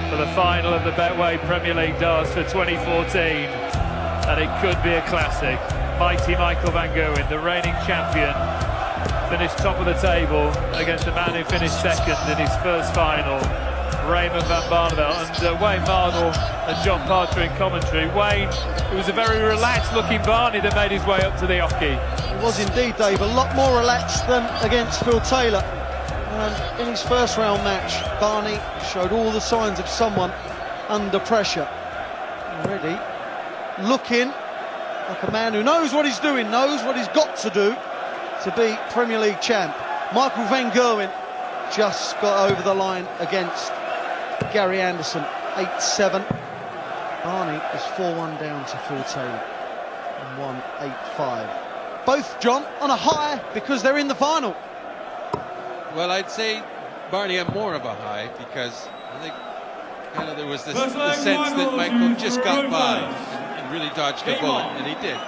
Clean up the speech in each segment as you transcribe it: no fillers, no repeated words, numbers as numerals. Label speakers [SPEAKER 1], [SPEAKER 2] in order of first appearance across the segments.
[SPEAKER 1] for the final of the Betway Premier League darts for 2014, and it could be a classic. Mighty Michael van Gerwen, the reigning champion, finished top of the table against the man who finished second in his first final, Raymond van Barneveld. And Wayne Mardle and John Parcher in commentary. Wayne, it was a very relaxed looking Barney that made his way up to the hockey.
[SPEAKER 2] It was indeed, Dave, a lot more relaxed than against Phil Taylor. And in his first round match, Barney showed all the signs of someone under pressure. Already looking like a man who knows what he's doing, knows what he's got to do to be Premier League champ. Michael van Gerwen just got over the line against Gary Anderson, 8-7. Barney is 4-1 down to Phil Taylor, and 1 8-5. Both, John, on a high because they're in the final.
[SPEAKER 3] Well, I'd say Barney had more of a high because I think kind of there was this the sense that Michael just got by and really dodged a bullet, and he did.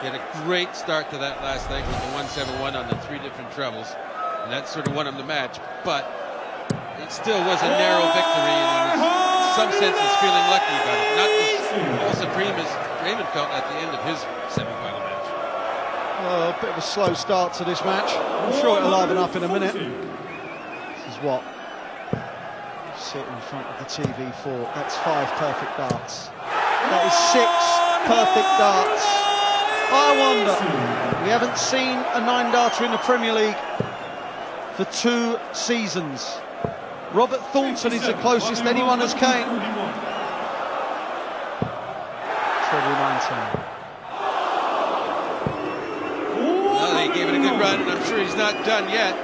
[SPEAKER 3] He had a great start to that last leg with the 1-7-1 on the 3 different trebles, and that sort of won him the match. But it still was a narrow victory, and he was, in some senses, feeling lucky about it. Not as supreme as Raymond felt at the end of his semi-final match.
[SPEAKER 2] Well, a bit of a slow start to this match. I'm sure it'll liven up in a minute. This is what you sit in front of the TV for. That's 5 perfect darts. That is 6 perfect darts. I wonder, we haven't seen a 9-darter in the Premier League for 2 seasons. Robert Thornton is the closest anyone has came. Treble 19.
[SPEAKER 3] Well, he gave it a good run, and I'm sure he's not done yet.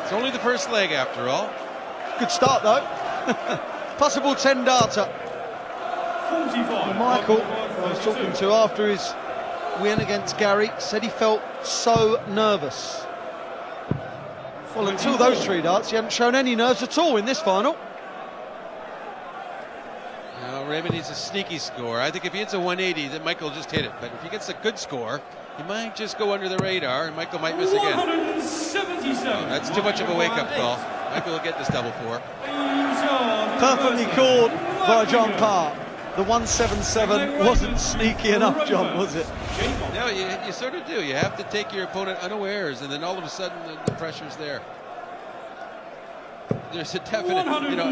[SPEAKER 3] It's only the first leg, after all.
[SPEAKER 2] Good start, though. Possible 10-darter. Michael, I was talking to after his win against Gary, said he felt so nervous. Well, until those 3 darts, he hadn't shown any nerves at all in this final.
[SPEAKER 3] Now, Raymond needs a sneaky score. I think if he hits a 180, then Michael will just hit it. But if he gets a good score, he might just go under the radar, and Michael might miss again. That's too much of a wake-up call. Michael will get this double 4.
[SPEAKER 2] Perfectly called by John Parr. The 177 wasn't sneaky enough, John, was it?
[SPEAKER 3] No, you sort of do. You have to take your opponent unawares, and then all of a sudden the pressure's there. There's a definite,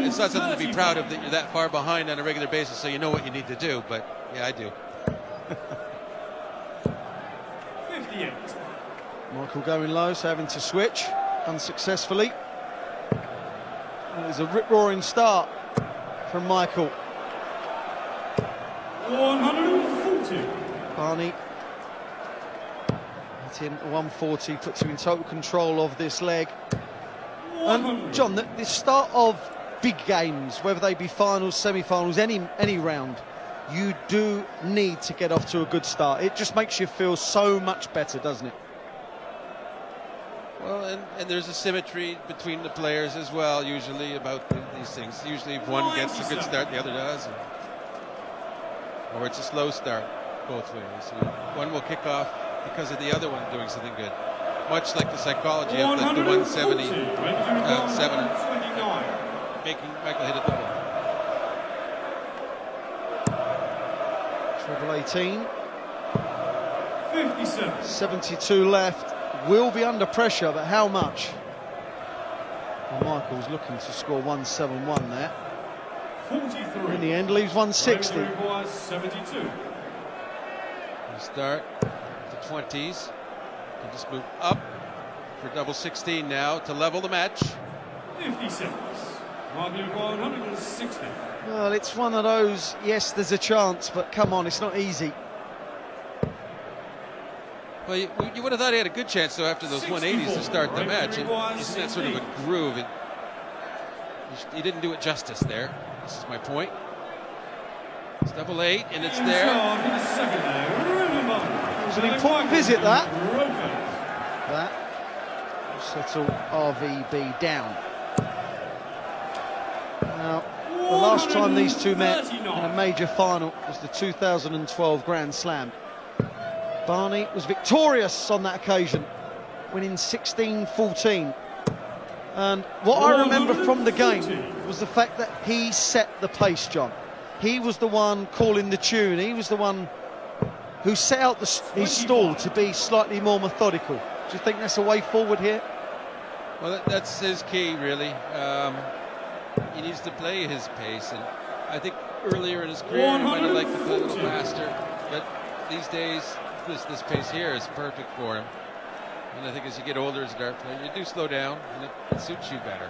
[SPEAKER 3] it's not something to be proud of that you're that far behind on a regular basis, so you know what you need to do, but yeah, I do.
[SPEAKER 1] 58.
[SPEAKER 2] Michael going low, so having to switch unsuccessfully. It was a rip-roaring start from Michael.
[SPEAKER 1] 140.
[SPEAKER 2] Barney hitting 140, puts him in total control of this leg. And John, the start of big games, whether they be finals, semi-finals, any round, you do need to get off to a good start. It just makes you feel so much better, doesn't it?
[SPEAKER 3] Well, and there's a symmetry between the players as well, usually, about these things. Usually if one gets a good start, the other does. Or it's a slow start both ways. One will kick off because of the other one doing something good. Much like the psychology of the 177 making Michael hit it double.
[SPEAKER 2] Treble 18.
[SPEAKER 1] 57.
[SPEAKER 2] 72 left. Will be under pressure, but how much? Well, Michael's looking to score 171 there.
[SPEAKER 1] 43.
[SPEAKER 2] In the end, leaves 160.
[SPEAKER 1] 72.
[SPEAKER 3] You start the 20s. You just move up for double 16 now to level the match.
[SPEAKER 1] 56. 160.
[SPEAKER 2] Well, it's one of those, yes, there's a chance, but come on, it's not easy.
[SPEAKER 3] Well, you would have thought he had a good chance, though, after those 180s to start the match. And he's in that sort of a groove. He didn't do it justice there. This is my point. It's double 8, and it's there.
[SPEAKER 2] It was an important visit, that. That will settle RVB down. Now, the last time these two met in a major final was the 2012 Grand Slam. Barney was victorious on that occasion, winning 16-14. And what I remember from the game was the fact that he set the pace, John. He was the one calling the tune. He was the one who set out his stall to be slightly more methodical. Do you think that's a way forward here?
[SPEAKER 3] Well, that's his key, really. He needs to play his pace, and I think earlier in his career he might have liked to play a little faster, but these days this pace here is perfect for him. And I think as you get older as a dart player, you do slow down, and it suits you better.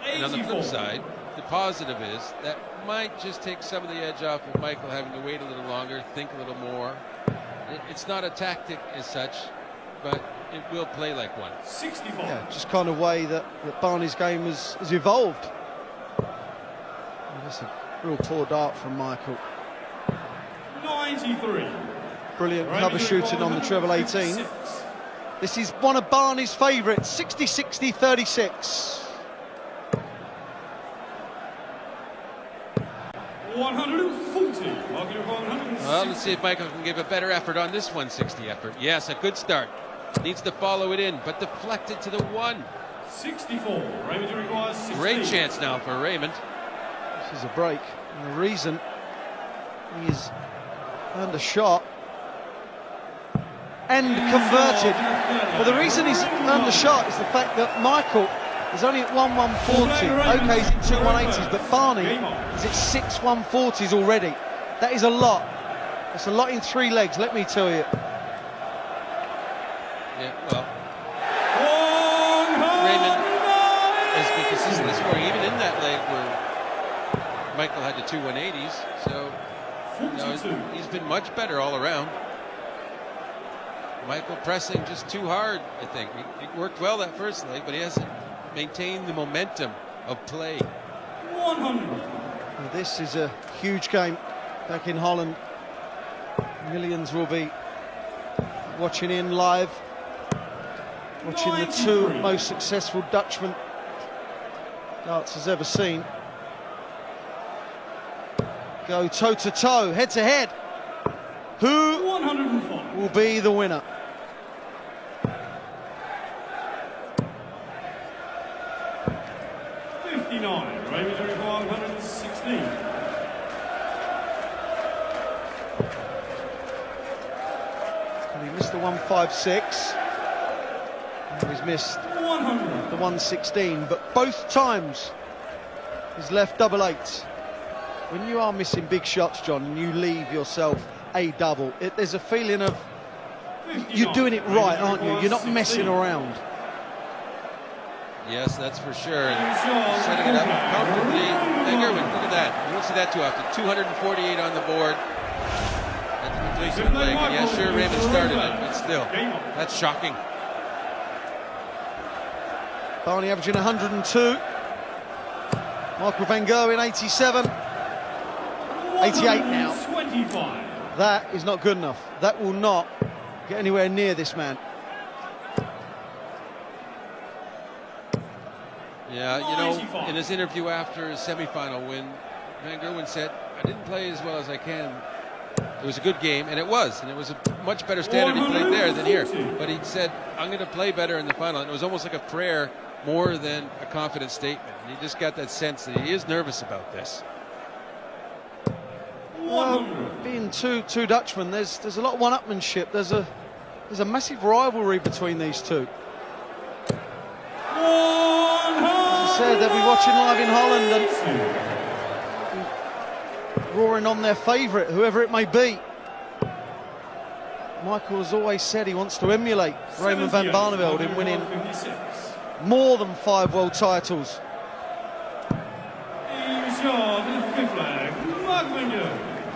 [SPEAKER 3] And on the flip side, the positive is that might just take some of the edge off of Michael having to wait a little longer, think a little more. It's not a tactic as such, but it will play like one.
[SPEAKER 4] 64.
[SPEAKER 2] Yeah, just kind of way that Barney's game has evolved. That's a real poor dart from Michael.
[SPEAKER 4] 93.
[SPEAKER 2] Brilliant cover shooting on the treble 18. This is one of Barney's favourites, 60-60-36.
[SPEAKER 4] 140.
[SPEAKER 3] Well, let's see if Michael can give a better effort on this 160 effort. Yes, a good start. Needs to follow it in, but deflect it to the one.
[SPEAKER 4] 64. Raymond requires 60.
[SPEAKER 3] Great chance now for Raymond.
[SPEAKER 2] This is a break, and the reason he's earned a shot and converted. But the reason he's earned a shot is the fact that Michael is only at 1-140. Okay, he's in 2 180s, but Barney is at 6 140s already. That is a lot. That's a lot in 3 legs, let me tell you.
[SPEAKER 3] Yeah, well, Raymond has been consistently scoring, even in that leg where Michael had the 2 180s. So, you know, he's been much better all around. Michael pressing just too hard, I think. He worked well that first leg, but he hasn't maintained the momentum of play.
[SPEAKER 4] 100.
[SPEAKER 2] Well, this is a huge game back in Holland. Millions will be watching in live, watching the 2 most successful Dutchmen darts has ever seen go toe-to-toe, head-to-head. Who
[SPEAKER 4] 104.
[SPEAKER 2] will be the winner?
[SPEAKER 4] Raymond requires 116.
[SPEAKER 2] And he missed the 156. And he's missed
[SPEAKER 4] 100.
[SPEAKER 2] the 116, but both times he's left double 8s. When you are missing big shots, John, and you leave yourself a double, there's a feeling of you're doing it right, aren't you? You're not messing around.
[SPEAKER 3] Yes, that's for sure. And setting it up comfortably. Hey, Gerwen, look at that. You don't see that too often. 248 on the board. That's a replacement leg. And yeah, sure, Raymond started it, but still, that's shocking.
[SPEAKER 2] Barney averaging 102. Michael van Gerwen 87. 88 now.
[SPEAKER 4] 25.
[SPEAKER 2] That is not good enough. That will not get anywhere near this man.
[SPEAKER 3] Yeah, you know, in his interview after his semi-final win, Van Gerwen said, I didn't play as well as I can. It was a good game, and it was a much better standard he played there than here. But he said, I'm going to play better in the final. And it was almost like a prayer more than a confident statement. And he just got that sense that he is nervous about this.
[SPEAKER 2] Well, being two Dutchmen, there's a lot of one-upmanship. There's a massive rivalry between these two. As I said, they'll be watching live in Holland and roaring on their favourite, whoever it may be. Michael has always said he wants to emulate Raymond van Barneveld in winning more than 5 world titles.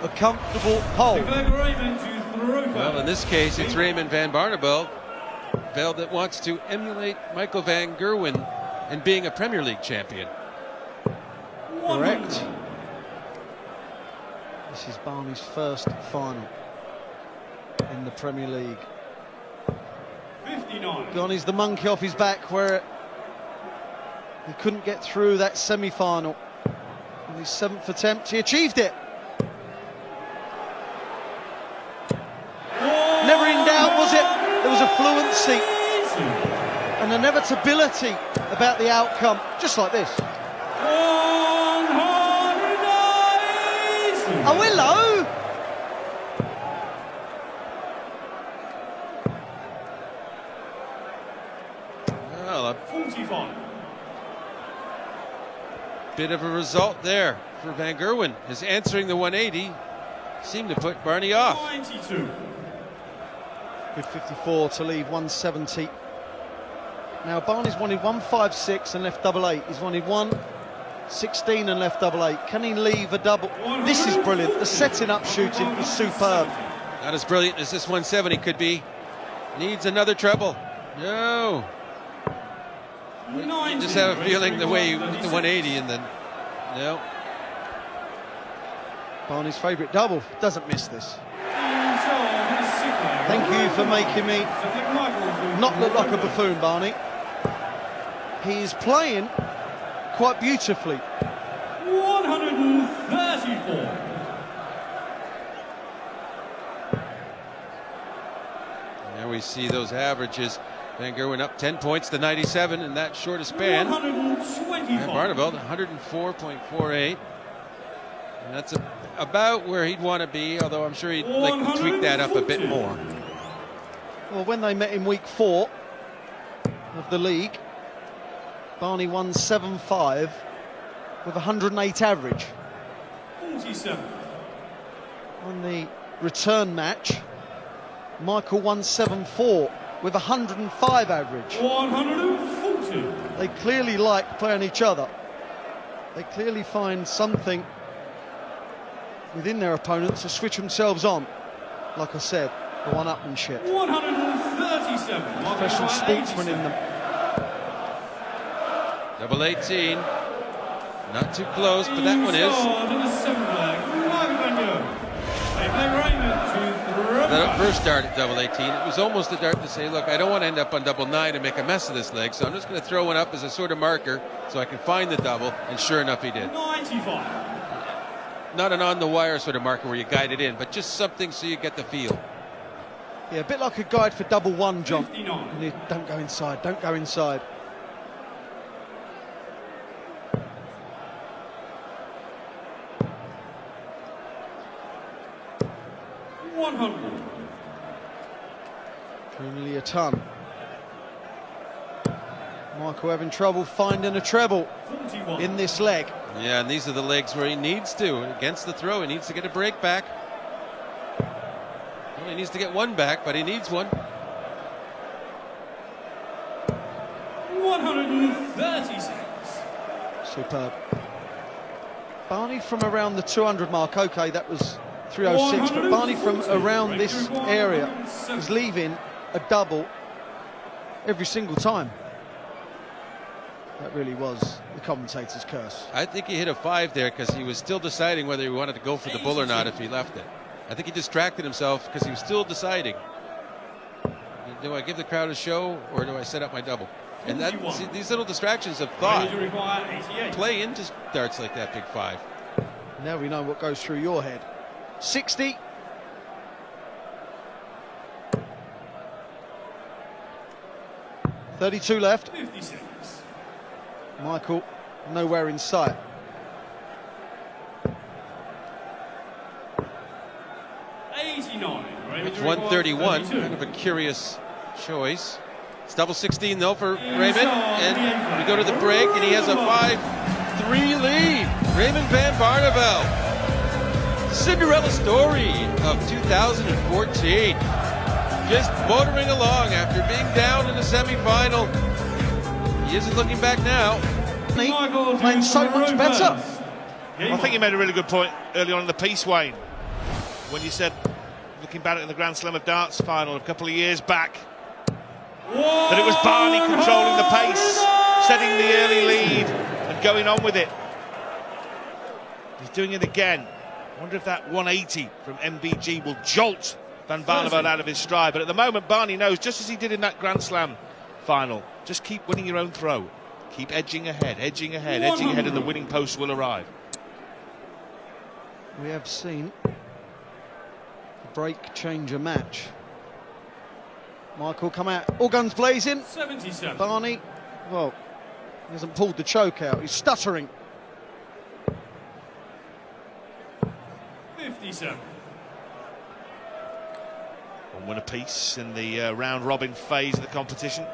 [SPEAKER 2] A comfortable hole.
[SPEAKER 3] Well, in this case, it's Raymond van Barneveld that wants to emulate Michael van Gerwen in being a Premier League champion.
[SPEAKER 2] Correct. This is Barney's first final in the Premier League.
[SPEAKER 4] 59.
[SPEAKER 2] Gone is the monkey off his back where he couldn't get through that semi-final. In his 7th attempt, he achieved it. Never in doubt, was it? There was a fluency. And I never inevitability about the outcome, just like this.
[SPEAKER 4] 180.
[SPEAKER 2] Oh, hello!
[SPEAKER 3] Well, a
[SPEAKER 4] 45.
[SPEAKER 3] bit of a result there for Van Gerwen. His answering the 180 seemed to put Barney off.
[SPEAKER 4] 92.
[SPEAKER 2] Good 54 to leave 170. Now Barney's wanted 156 and left double 8. He's wanted 116 and left double 8. Can he leave a double? This is brilliant. The setting up shooting is superb.
[SPEAKER 3] Not as brilliant as this 170 could be. Needs another treble. No. You just have a feeling the way you hit the 180 and then no.
[SPEAKER 2] Barney's favourite double. Doesn't miss this. Thank you for making me not look like a buffoon, Barney. He's playing quite beautifully.
[SPEAKER 4] 134.
[SPEAKER 3] There we see those averages. Van Gerwen up 10 points to 97 in that shortest span.
[SPEAKER 4] 125.
[SPEAKER 3] And Barneveld 104.48. And that's about where he'd want to be, although I'm sure he'd like to tweak that up a bit more.
[SPEAKER 2] Well, when they met in week 4 of the league, Barney won 7-5 with 108 average.
[SPEAKER 4] 47.
[SPEAKER 2] On the return match, Michael won 7-4 with 105 average.
[SPEAKER 4] 140.
[SPEAKER 2] They clearly like playing each other. They clearly find something within their opponents to switch themselves on. Like I said, the one-upmanship.
[SPEAKER 4] 137.
[SPEAKER 2] Professional sportsmen in them.
[SPEAKER 3] Double 18. Not too close, but that one is. The first dart at double 18, it was almost a dart to say, look, I don't want to end up on double 9 and make a mess of this leg, so I'm just going to throw one up as a sort of marker so I can find the double, and sure enough he did.
[SPEAKER 4] 95.
[SPEAKER 3] Not an on-the-wire sort of marker where you guide it in, but just something so you get the feel.
[SPEAKER 2] Yeah, a bit like a guide for double 1, John.
[SPEAKER 4] 59.
[SPEAKER 2] And you don't go inside, don't go inside. Only a ton. Michael having trouble finding a treble
[SPEAKER 4] 41.
[SPEAKER 2] in this leg.
[SPEAKER 3] Yeah, and these are the legs where he needs to. Against the throw, he needs to get a break back. Well, he needs to get one back, but he needs one.
[SPEAKER 4] 136.
[SPEAKER 2] Superb. Barney from around the 200 mark. Okay, that was 306, but Barney from around this area is leaving a double every single time. That really was the commentator's curse.
[SPEAKER 3] I think he hit a 5 there because he was still deciding whether he wanted to go for the bull or not if he left it. I think he distracted himself because he was still deciding. Do I give the crowd a show or do I set up my double? And that, see, these little distractions of thought play into darts like that big 5.
[SPEAKER 2] Now we know what goes through your head. 60. .32 left.
[SPEAKER 4] 56.
[SPEAKER 2] Michael nowhere in sight.
[SPEAKER 4] 89.
[SPEAKER 3] It's 131, kind of a curious choice. It's double 16 though for Raymond, and we go to the break, and he has a 5-3 lead. Raymond van Barneveld, Cinderella story of 2014, just motoring along after being down in the semi-final. He isn't looking back now.
[SPEAKER 2] Playing so much better.
[SPEAKER 5] I think you made a really good point early on in the piece, Wayne, when you said, looking back at the Grand Slam of Darts final a couple of years back, that it was Barney controlling the pace, setting the early lead and going on with it. He's doing it again. I wonder if that 180 from MBG will jolt Van Barneveld out of his stride. But at the moment, Barney knows, just as he did in that Grand Slam final, just keep winning your own throw. Keep edging ahead, edging ahead, edging ahead, and the winning post will arrive.
[SPEAKER 2] We have seen the break change a match. Michael come out, all guns blazing.
[SPEAKER 4] 77.
[SPEAKER 2] Barney Well, he hasn't pulled the choke out. He's stuttering.
[SPEAKER 4] 57.
[SPEAKER 5] One win apiece in the round-robin phase of the competition.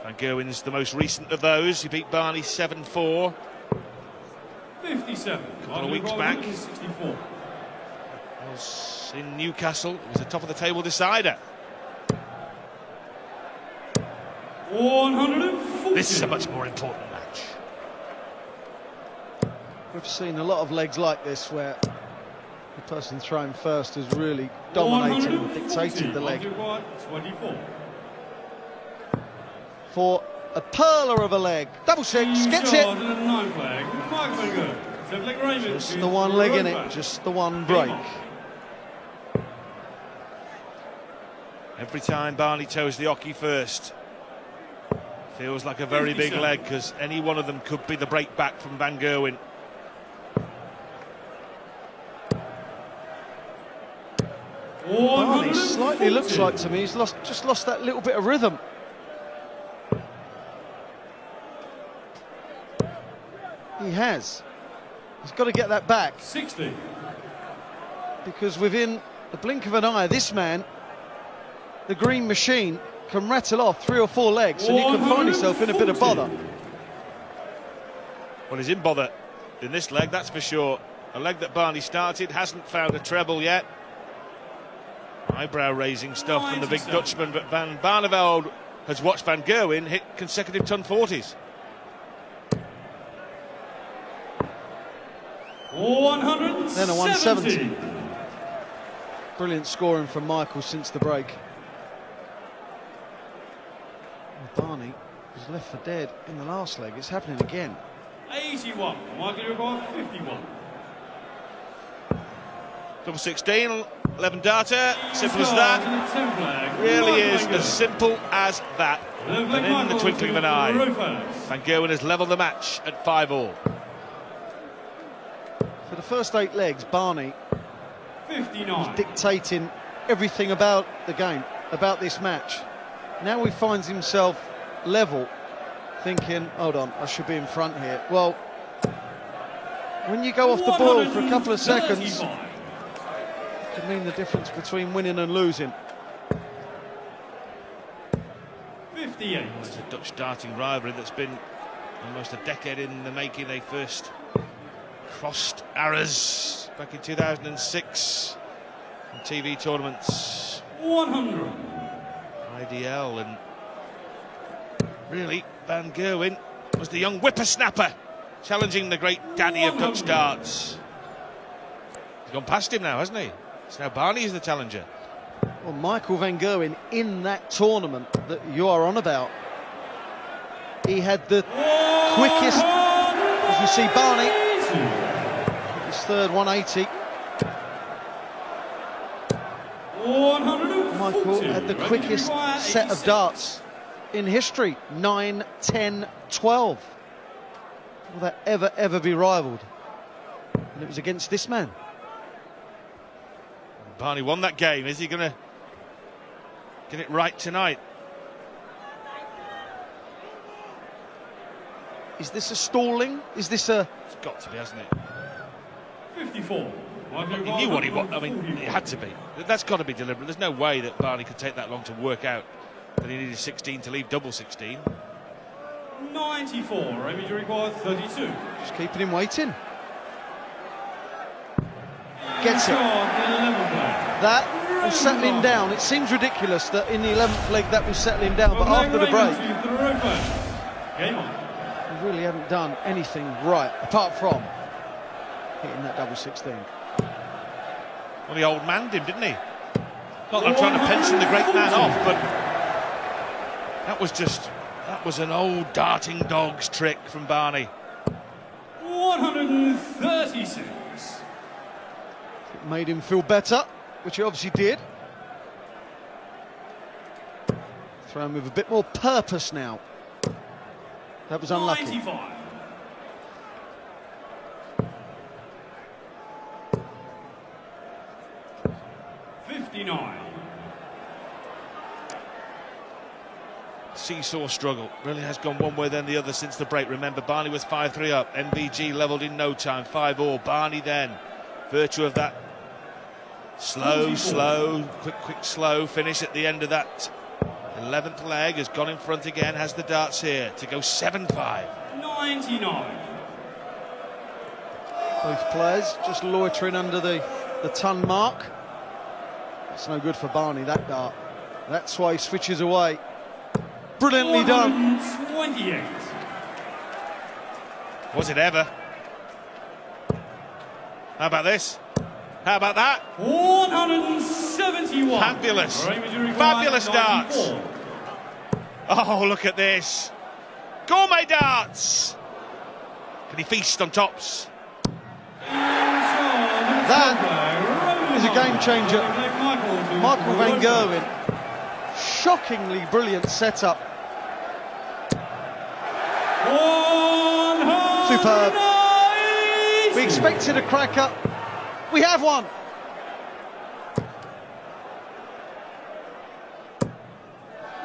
[SPEAKER 5] Van Gerwen's the most recent of those. He beat Barney 7-4.
[SPEAKER 4] 57.
[SPEAKER 5] A couple of weeks back.
[SPEAKER 4] 64.
[SPEAKER 5] Was in Newcastle. It was a top-of-the-table decider.
[SPEAKER 4] 140.
[SPEAKER 5] This is a much more important match.
[SPEAKER 2] We've seen a lot of legs like this where the person thrown first has really dominated and dictated the leg.
[SPEAKER 4] 24.
[SPEAKER 2] For a perler of a leg. Double six, gets it. Just the one leg in it, just the one break.
[SPEAKER 5] Every time Barney toes the hockey first, feels like a very big leg, because any one of them could be the break back from Van Gerwen.
[SPEAKER 2] Barney slightly looks like to me he's just lost that little bit of rhythm. He has. He's got to get that back.
[SPEAKER 4] 60.
[SPEAKER 2] Because within the blink of an eye, this man, the green machine, can rattle off 3 or 4 legs and you can find yourself in a bit of bother.
[SPEAKER 5] Well, he's in bother in this leg, that's for sure. A leg that Barney started, hasn't found a treble yet. Eyebrow-raising stuff from the big Dutchman, but Van Barneveld has watched Van Gerwen hit consecutive ton 40s.
[SPEAKER 4] 170.
[SPEAKER 2] Then a 170. Brilliant scoring from Michael since the break. Well, Barney was left for dead in the last leg. It's happening again.
[SPEAKER 4] 81. Michael Uruguay 51.
[SPEAKER 5] Double 16, 11 data, simple as that. Really is as simple as that. And in the twinkling of an eye, Van Gerwen has levelled the match at 5-all.
[SPEAKER 2] For the first 8 legs, Barney
[SPEAKER 4] 59.
[SPEAKER 2] was dictating everything about the game, about this match. Now he finds himself level, thinking, hold on, I should be in front here. Well, when you go off the boil for a couple of seconds, it can mean the difference between winning and losing.
[SPEAKER 4] 58.
[SPEAKER 5] It's a Dutch darting rivalry that's been almost a decade in the making. They first crossed arrows back in 2006 in TV tournaments.
[SPEAKER 4] 100.
[SPEAKER 5] IDL, and really Van Gerwen was the young whippersnapper challenging the great daddy of Dutch darts. He's gone past him now, hasn't he? So now Barney is the challenger.
[SPEAKER 2] Well, Michael Van Gerwen in that tournament that you are on about, he had the quickest, as we see Barney, his third 180. Michael had the quickest set of darts in history, 9, 10, 12. Will that ever be rivalled? And it was against this man.
[SPEAKER 5] Barney won that game. Is he going to get it right tonight?
[SPEAKER 2] Is this a stalling? Is this a...
[SPEAKER 5] It's got to be, hasn't it?
[SPEAKER 4] 54.
[SPEAKER 5] He knew what he wanted. I mean, it had to be. That's got to be deliberate. There's no way that Barney could take that long to work out that he needed 16 to leave double 16.
[SPEAKER 4] 94. Average required 32.
[SPEAKER 2] Just keeping him waiting. Gets it. That will settle him down. It seems ridiculous that in the 11th leg that was settling down, but after the break, he really hadn't done anything right, apart from hitting that double 16.
[SPEAKER 5] Well, the old man him, didn't he? Not that I'm trying to pension the great man off, but that was an old darting dog's trick from Barney.
[SPEAKER 4] 136.
[SPEAKER 2] It made him feel better, which he obviously did. Thrown with a bit more purpose now. That was unlucky.
[SPEAKER 4] 95.
[SPEAKER 5] seesaw struggle. Really has gone one way then the other since the break. Remember, Barney was 5-3 up. MVG levelled in no time, 5-all. Barney then, virtue of that slow, quick, slow finish at the end of that 11th leg, has gone in front again, has the darts here to go 7-5.
[SPEAKER 4] 99.
[SPEAKER 2] Both players just loitering under the ton mark. That's no good for Barney, that dart. That's why he switches away. Brilliantly done.
[SPEAKER 4] 128.
[SPEAKER 5] Was it ever? How about this? How about that?
[SPEAKER 4] 171.
[SPEAKER 5] Fabulous.
[SPEAKER 4] Fabulous
[SPEAKER 5] Fabulous darts. Oh, look at this. Gourmet darts. Can he feast on tops?
[SPEAKER 2] That is a game changer. Michael van Gerwen. Shockingly brilliant setup. Superb. We expected a cracker. We have one.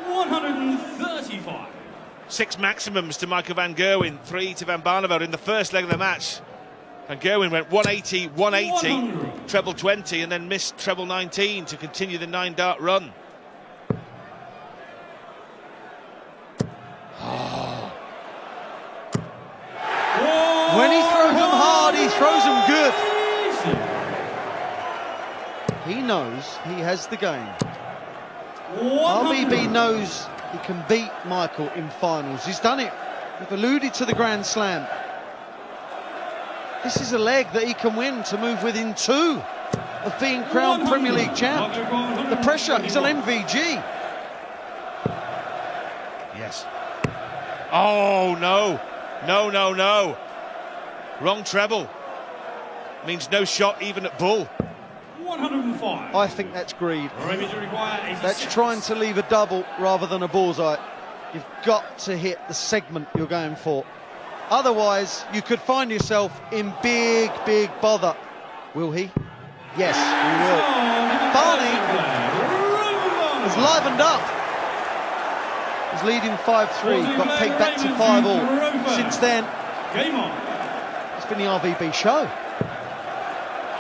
[SPEAKER 4] $135.
[SPEAKER 5] 6 maximums to Michael van Gerwen, 3 to Van Barneveld in the first leg of the match. Van Gerwen went 180, 180,
[SPEAKER 4] 100.
[SPEAKER 5] treble 20, and then missed treble 19 to continue the 9-dart run.
[SPEAKER 2] When he throws them hard, he throws them good. He knows he has the game. RVB knows he can beat Michael in finals. He's done it. We've alluded to the Grand Slam. This is a leg that he can win to move within 2 of being crowned Premier League champ. The pressure is on MVG.
[SPEAKER 5] Yes. Oh, no. No. Wrong treble. Means no shot even at bull.
[SPEAKER 4] 105.
[SPEAKER 2] I think that's greed.
[SPEAKER 4] Remedy required 86.
[SPEAKER 2] That's trying to leave a double rather than a bullseye. You've got to hit the segment you're going for. Otherwise, you could find yourself in big bother. Will he? Yes, he will. Barney has livened up. He's leading 5-3, got pegged back to 5-all. Since then,
[SPEAKER 4] Game on.
[SPEAKER 2] it's been the RVB show.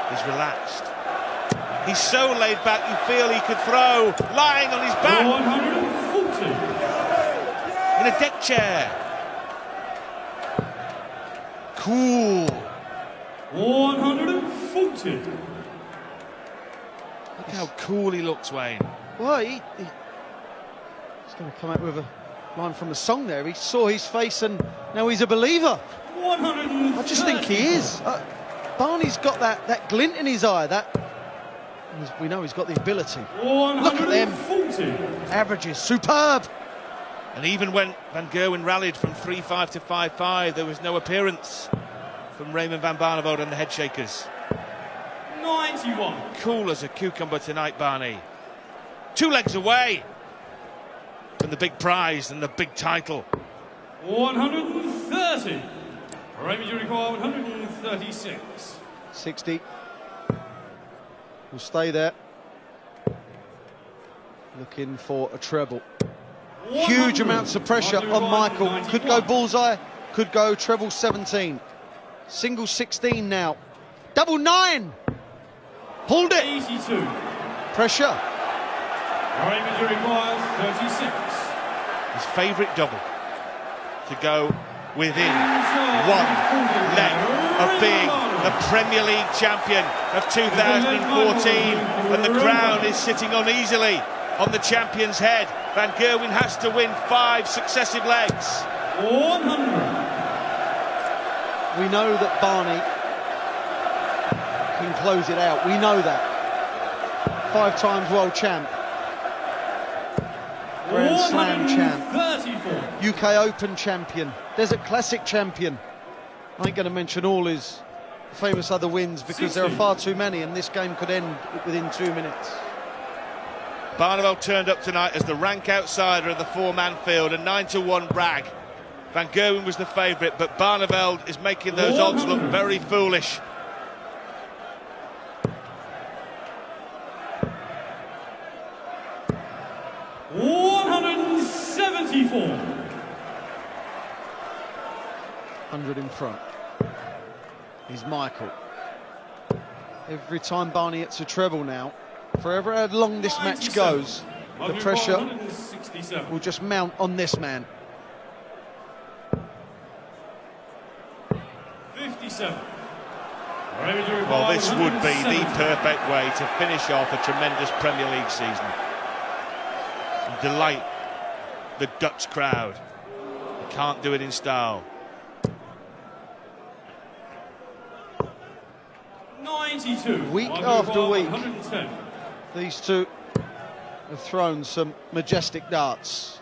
[SPEAKER 5] He's relaxed. He's so laid back, you feel he could throw, lying on his back
[SPEAKER 4] 140.
[SPEAKER 5] in a deck chair. Cool.
[SPEAKER 4] 140.
[SPEAKER 5] Look how cool he looks, Wayne.
[SPEAKER 2] Well, he's going to come out with a line from the song there. He saw his face and now he's a believer.
[SPEAKER 4] 130.
[SPEAKER 2] I just think he is. Barney's got that glint in his eye. We know he's got the ability.
[SPEAKER 4] 140.
[SPEAKER 2] Look at them. Averages, superb.
[SPEAKER 5] And even when Van Gerwen rallied from 3-5 to 5-5, there was no appearance from Raymond Van Barneveld and the headshakers.
[SPEAKER 4] 91.
[SPEAKER 5] Cool as a cucumber tonight, Barney. 2 legs away from the big prize and the big title.
[SPEAKER 4] 130. Remedy required 136.
[SPEAKER 2] 60. Will stay there. Looking for a treble. Huge amounts of pressure on Michael. Could go bullseye, could go treble 17. Single 16 now. Double 9. Pulled it.
[SPEAKER 4] 82.
[SPEAKER 2] Pressure.
[SPEAKER 4] Remedy required 36.
[SPEAKER 5] His favourite double to go within 1 leg of being the Premier League champion of 2014, and the crown is sitting uneasily on the champion's head. Van Gerwen has to win 5 successive legs.
[SPEAKER 4] 100.
[SPEAKER 2] We know that Barney can close it out. We know that. 5 times world champ. Grand Slam champ.
[SPEAKER 4] 34.
[SPEAKER 2] UK Open champion. Desert Classic champion. I ain't going to mention all his famous other wins because there are far too many and this game could end within 2 minutes.
[SPEAKER 5] Barneveld turned up tonight as the rank outsider of the 4-man field, a 9-1 brag. Van Gerwen was the favourite, but Barneveld is making those odds look very foolish.
[SPEAKER 4] $174.
[SPEAKER 2] 100 in front. He's Michael. Every time Barney hits a treble now, forever how long this match goes, the pressure will just mount on this man.
[SPEAKER 4] 57.
[SPEAKER 5] Well, this would be the perfect way to finish off a tremendous Premier League season and delight the Dutch crowd. You can't do it in style.
[SPEAKER 4] 92.
[SPEAKER 2] Week after week,
[SPEAKER 4] 110.
[SPEAKER 2] these two have thrown some majestic darts.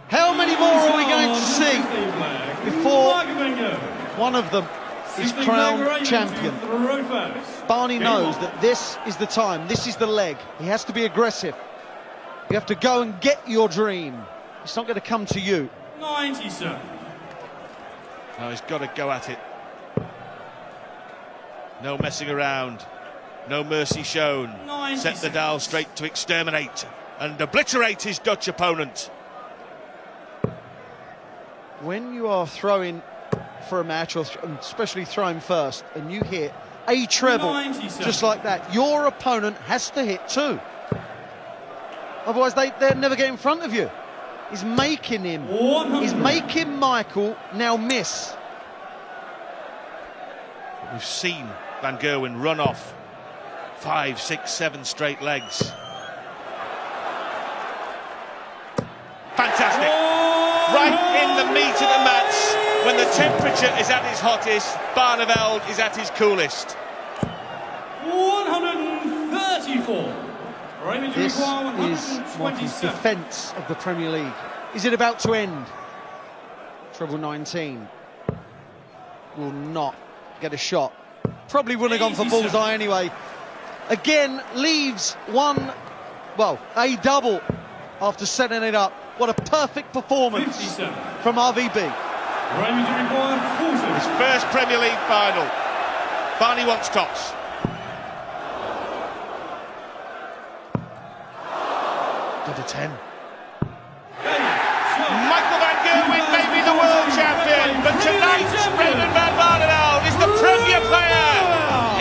[SPEAKER 2] How many more are we going to see before one of them is crowned champion? Barney knows that this is the time, this is the leg. He has to be aggressive. You have to go and get your dream. It's not going to come to you.
[SPEAKER 4] 97.
[SPEAKER 5] No, he's got to go at it. No messing around. No mercy shown.
[SPEAKER 4] 96.
[SPEAKER 5] Set the dial straight to exterminate and obliterate his Dutch opponent.
[SPEAKER 2] When you are throwing for a match, or especially throwing first, and you hit a treble
[SPEAKER 4] 97.
[SPEAKER 2] just like that, your opponent has to hit too. Otherwise they'll never get in front of you. He's making him,
[SPEAKER 4] 100.
[SPEAKER 2] he's making Michael now miss.
[SPEAKER 5] We've seen Van Gerwen run off 5, 6, 7 straight legs. Fantastic. Right in the meat of the match, when the temperature is at its hottest, Barneveld is at his coolest.
[SPEAKER 4] 134.
[SPEAKER 2] This is Michael's defence of the Premier League. Is it about to end? Treble 19 will not get a shot. Probably wouldn't have gone for bullseye anyway. Again, leaves a double after setting it up. What a perfect performance
[SPEAKER 4] 57.
[SPEAKER 2] from RVB.
[SPEAKER 5] His first Premier League final. Barney wants tops. Got a 10. Michael Van Gerwen may be the world champion, but tonight Raymond van Barneveld is the premier player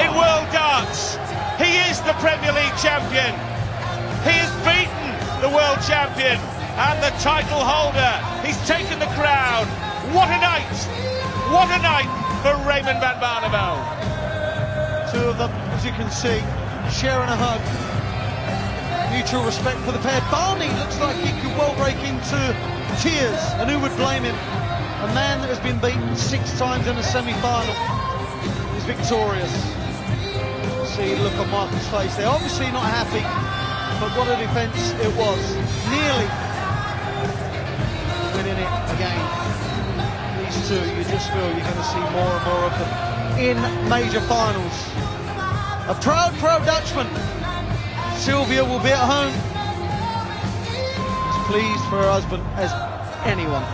[SPEAKER 5] in world darts. He is the Premier League champion. He has beaten the world champion and the title holder. He's taken the crown. What a night! What a night for Raymond van Barneveld.
[SPEAKER 2] Two of them, as you can see, sharing a hug. Mutual respect for the pair. Barney looks like he could well break into tears, and who would blame him? A man that has been beaten 6 times in a semi-final is victorious. See the look on Michael's face. They're obviously not happy, but what a defence it was. Nearly winning it again. These two, you just feel you're going to see more and more of them in major finals. A proud Dutchman. Sylvia will be at home, as pleased for her husband as anyone.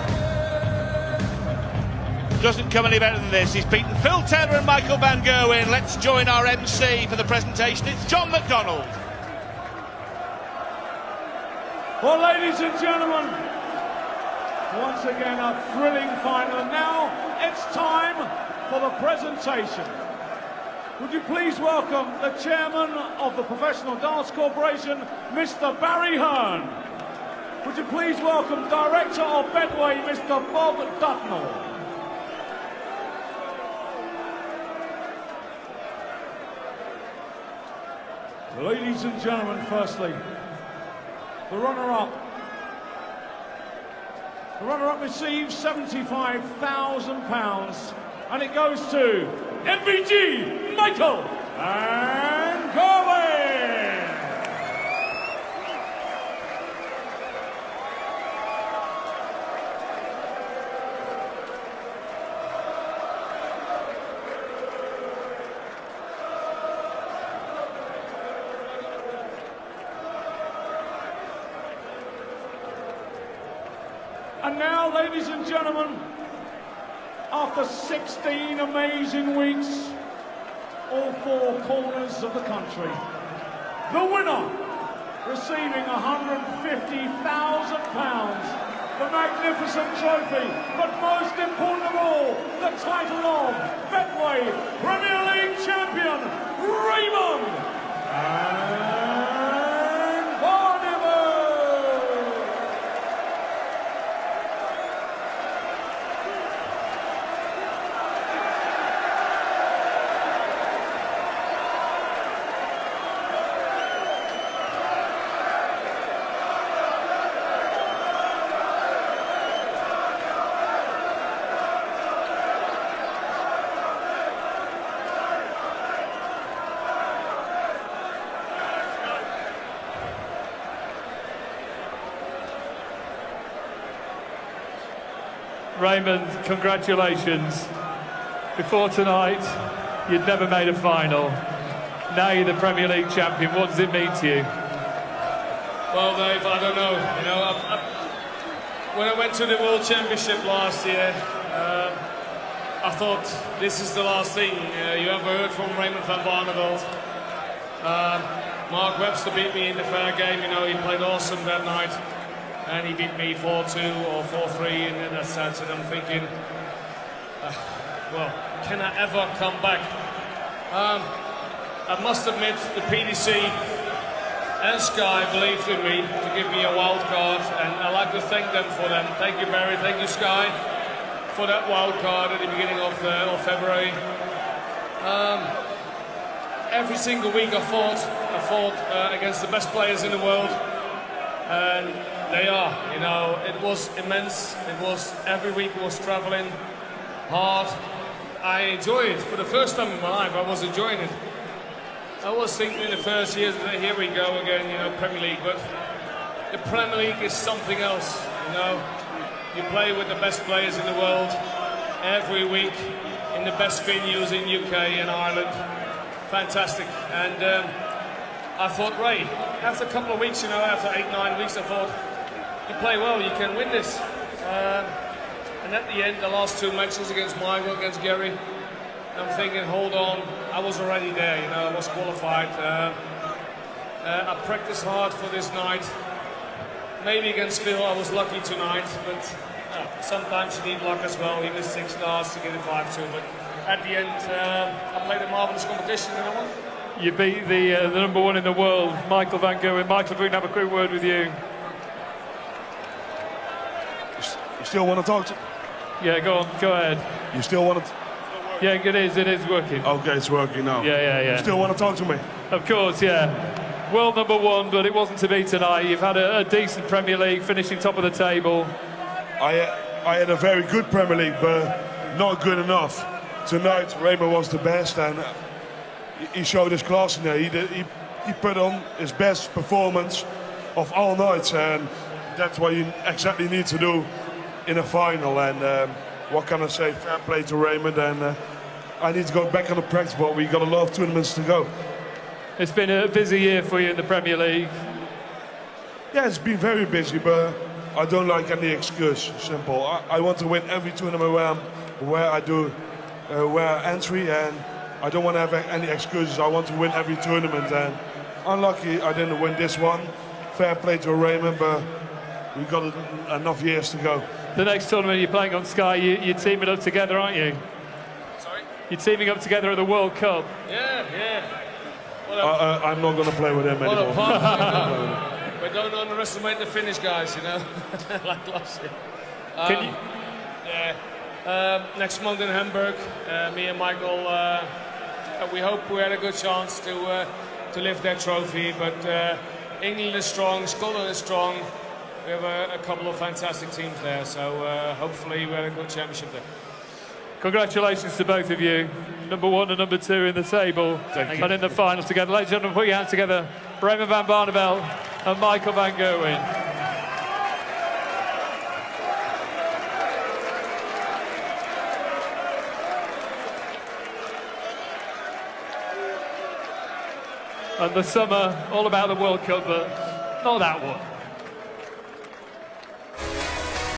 [SPEAKER 5] Doesn't come any better than this. He's beaten Phil Taylor and Michael Van Gerwen. Let's join our MC for the presentation. It's John McDonald.
[SPEAKER 4] Well, ladies and gentlemen, once again a thrilling final. Now it's time for the presentation. Would you please welcome the chairman of the Professional Darts Corporation, Mr. Barry Hearn. Would you please welcome Director of Bedway, Mr. Bob Dutnall. Ladies and gentlemen, firstly, the runner-up. The runner-up receives £75,000, and it goes to MVG Michael and Gerwen. And now, ladies and gentlemen, after 16 amazing weeks, all 4 corners of the country, the winner, receiving £150,000, the magnificent trophy, but most important of
[SPEAKER 1] Raymond, congratulations. Before tonight, you'd never made a final. Now you're the Premier League champion. What does it mean to you?
[SPEAKER 6] Well, Dave, I don't know. You know, when I went to the World Championship last year, I thought this is the last thing you ever heard from Raymond van Barneveld. Mark Webster beat me in the fair game. You know, he played awesome that night, and he beat me 4-2 or 4-3 in that sense. And I'm thinking, well, can I ever come back? I must admit, the PDC and Sky believed in me to give me a wild card, and I'd like to thank them for that. Thank you, Barry. Thank you, Sky, for that wild card at the beginning of February. Every single week I fought against the best players in the world, and they are. You know, it was immense. It was every week. I was traveling hard. I enjoy it. For the first time in my life, I was enjoying it. I was thinking in the first years that here we go again, you know, Premier League, but the Premier League is something else, you know. You play with the best players in the world every week in the best venues in UK and Ireland. Fantastic. And I thought, Ray, after a couple of weeks, you know, after 8-9 weeks, I thought, you play well, you can win this. And at the end, the last 2 matches against Michael, against Gary, I'm thinking, hold on, I was already there, you know, I was qualified. I practiced hard for this night. Maybe against Phil, I was lucky tonight, but sometimes you need luck as well. He missed 6 stars to get a 5-2, but at the end, I played a marvellous competition and I won.
[SPEAKER 1] You beat the #1 in the world, Michael van Gerwen. Michael, if we can have a quick word with you.
[SPEAKER 7] You still want to talk to?
[SPEAKER 1] Yeah, go on, go ahead.
[SPEAKER 7] You still want to?
[SPEAKER 1] Yeah, it is working.
[SPEAKER 7] Okay, it's working now.
[SPEAKER 1] Yeah.
[SPEAKER 7] You still want to talk to me?
[SPEAKER 1] Of course, yeah. World #1, but it wasn't to be tonight. You've had a decent Premier League, finishing top of the table.
[SPEAKER 7] I had a very good Premier League, but not good enough. Tonight, Raymond was the best, and he showed his class in there. He put on his best performance of all nights, and that's what you exactly need to do in a final. And what can I say? Fair play to Raymond, and I need to go back on the practice ball. We got a lot of tournaments to go.
[SPEAKER 1] It's been a busy year for you in the Premier League.
[SPEAKER 7] Yeah, it's been very busy, but I don't like any excuse. Simple. I want to win every tournament where I do entry, and I don't want to have any excuses. I want to win every tournament, and unlucky I didn't win this one. Fair play to Raymond, but we got enough years to go.
[SPEAKER 1] The next tournament you're playing on Sky, you're teaming up together, aren't you?
[SPEAKER 6] Sorry?
[SPEAKER 1] You're teaming up together at the World Cup.
[SPEAKER 6] Yeah.
[SPEAKER 7] I'm not going to play with him
[SPEAKER 6] What
[SPEAKER 7] anymore.
[SPEAKER 6] a partner, but don't underestimate the Finnish guys, you know, like last year.
[SPEAKER 1] Can you?
[SPEAKER 6] Yeah. Next month in Hamburg, me and Michael, we hope we had a good chance to lift that trophy. But England is strong, Scotland is strong. We have a couple of fantastic teams there, so hopefully we had a good championship there.
[SPEAKER 1] Congratulations to both of you, #1 and #2 in the table, and in the final together. Ladies and gentlemen, put your hands together. Raymond van Barneveld and Michael van Gerwen. And the summer, all about the World Cup, but not that one.